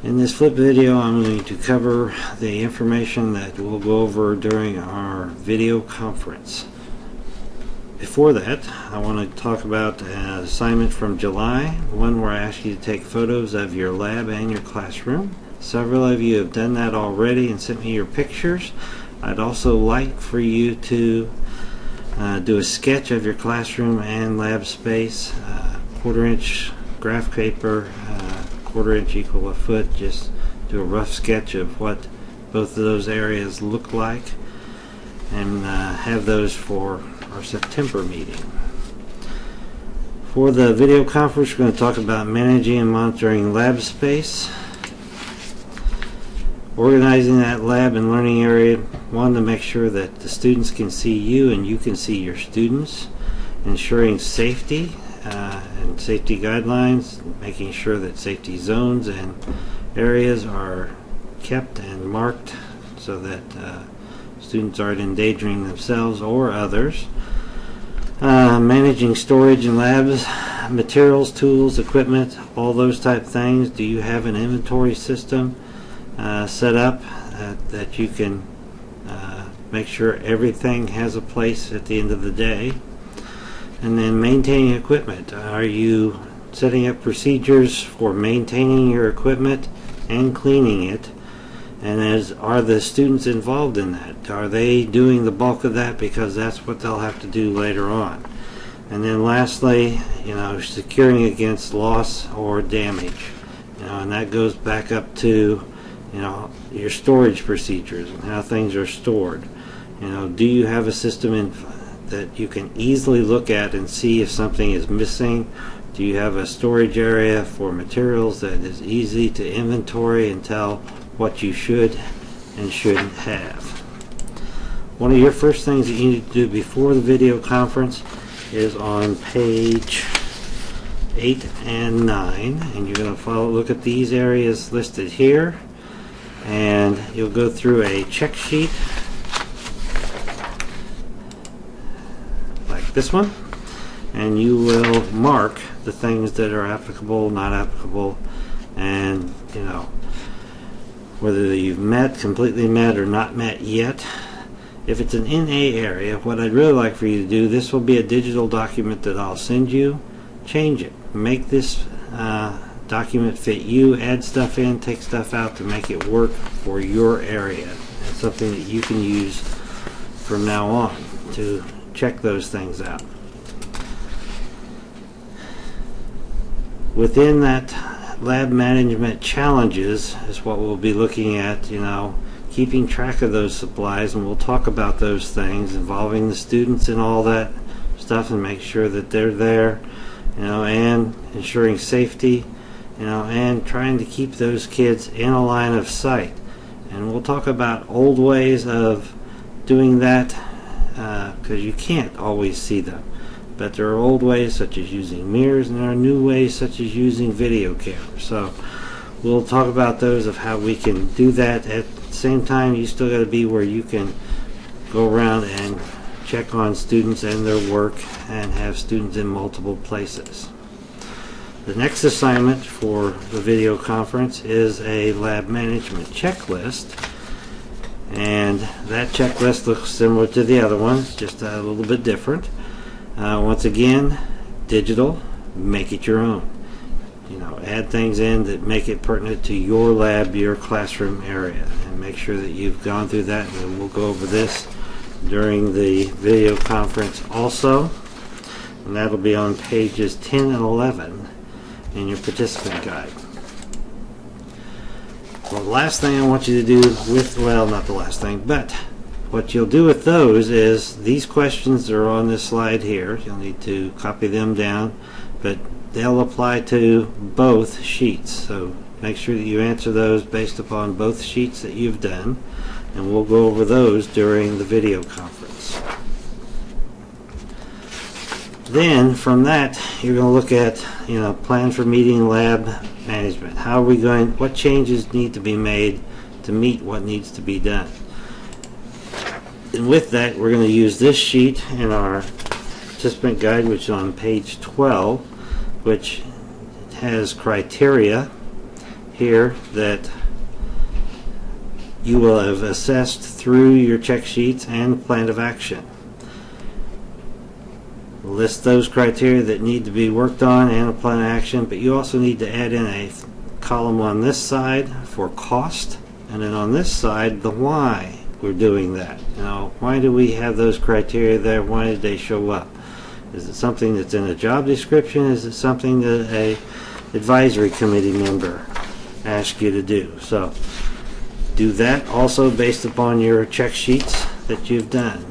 In this flip video, I'm going to cover the information that we'll go over during our video conference. Before that, I want to talk about an assignment from July, one where I asked you to take photos of your lab and your classroom. Several of you have done that already and sent me your pictures. I'd also like for you to do a sketch of your classroom and lab space, 1/4 inch graph paper, 1/4 inch equal a foot. Just do a rough sketch of what both of those areas look like, and have those for our September meeting. For the video conference, we're going to talk about managing and monitoring lab space, organizing that lab and learning area, one, to make sure that the students can see you and you can see your students, ensuring safety and safety guidelines, making sure that safety zones and areas are kept and marked so that students aren't endangering themselves or others. Managing storage in labs, materials, tools, equipment, all those type things. Do you have an inventory system set up that you can make sure everything has a place at the end of the day? And then maintaining equipment. Are you setting up procedures for maintaining your equipment and cleaning it? And are the students involved in that? Are they doing the bulk of that, because that's what they'll have to do later on? And then lastly, securing against loss or damage. And that goes back up to your storage procedures and how things are stored. Do you have a system that you can easily look at and see if something is missing? Do you have a storage area for materials that is easy to inventory and tell what you should and shouldn't have? One of your first things that you need to do before the video conference is on page 8 and 9, and you're going to look at these areas listed here, and you'll go through a check sheet like this one, and you will mark the things that are applicable, not applicable, and whether you've completely met or not met yet. If it's an NA area, what I'd really like for you to do, this will be a digital document that I'll send you. Change it. Make this document fit you. Add stuff in, take stuff out to make it work for your area. It's something that you can use from now on to check those things out. Within that lab management challenges is what we'll be looking at, keeping track of those supplies, and we'll talk about those things involving the students and all that stuff, and make sure that they're there, and ensuring safety, and trying to keep those kids in a line of sight. And we'll talk about old ways of doing that, because you can't always see them. But there are old ways such as using mirrors, and there are new ways such as using video cameras. So we'll talk about those, of how we can do that. At the same time, you still got to be where you can go around and check on students and their work and have students in multiple places. The next assignment for the video conference is a lab management checklist. And that checklist looks similar to the other ones, just a little bit different. Once again, digital, make it your own. Add things in that make it pertinent to your lab, your classroom area, and make sure that you've gone through that. And we'll go over this during the video conference also, and that'll be on pages 10 and 11 in your participant guide. Well, the last thing I want you to do not the last thing, but what you'll do with those is these questions that are on this slide here. You'll need to copy them down, but they'll apply to both sheets. So make sure that you answer those based upon both sheets that you've done, and we'll go over those during the video conference. Then from that, you're going to look at plan for meeting lab management. What changes need to be made to meet what needs to be done. And with that, we're going to use this sheet in our participant guide, which is on page 12, which has criteria. here that you will have assessed through your check sheets and plan of action. List those criteria that need to be worked on and a plan of action, but you also need to add in a column on this side for cost, and then on this side the why we're doing that. You know, why do we have those criteria there? Why did they show up? Is it something that's in a job description? Is it something that a advisory committee member asked you to do? So do that also based upon your check sheets that you've done.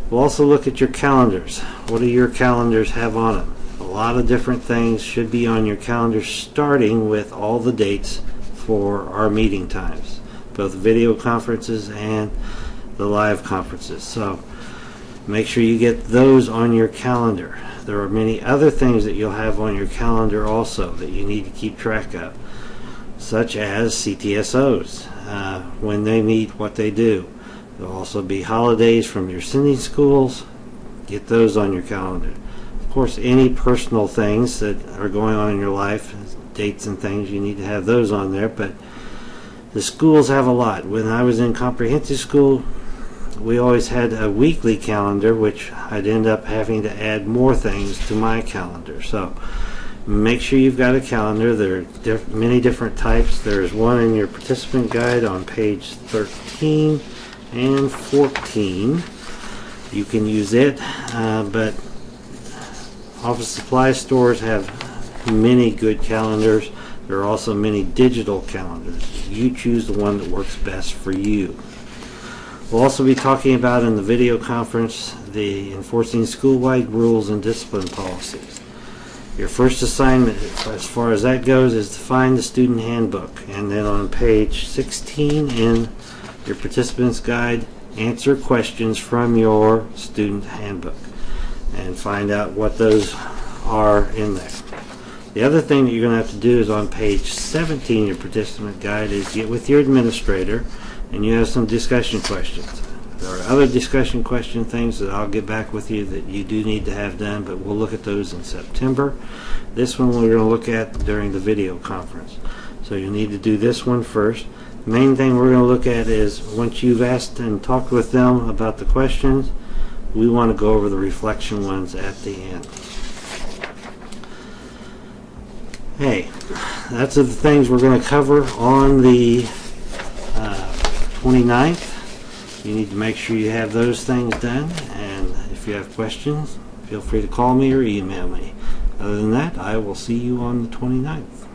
We'll also look at your calendars. What do your calendars have on them? A lot of different things should be on your calendar, starting with all the dates for our meeting times, both video conferences and the live conferences. So make sure you get those on your calendar. There are many other things that you'll have on your calendar also that you need to keep track of, such as CTSOs, when they meet, what they do. There'll also be holidays from your sending schools. Get those on your calendar. Of course, any personal things that are going on in your life, dates and things, you need to have those on there, but the schools have a lot. When I was in comprehensive school, we always had a weekly calendar, which I'd end up having to add more things to my calendar. So make sure you've got a calendar. There are many different types. There's one in your participant guide on page 13 and 14. You can use it, but office supply stores have many good calendars. There are also many digital calendars. You choose the one that works best for you. We'll also be talking about in the video conference the enforcing school-wide rules and discipline policies. Your first assignment, as far as that goes, is to find the student handbook, and then on page 16 in your participants guide, answer questions from your student handbook and find out what those are in there. The other thing that you're going to have to do is on page 17 your participant guide is get with your administrator and you have some discussion questions. There are other discussion question things that I'll get back with you that you do need to have done, but we'll look at those in September. This one we're going to look at during the video conference. So you need to do this one first. The main thing we're going to look at is once you've asked and talked with them about the questions, we want to go over the reflection ones at the end. Hey, that's the things we're going to cover on the 29th. You need to make sure you have those things done, and if you have questions, feel free to call me or email me. Other than that, I will see you on the 29th.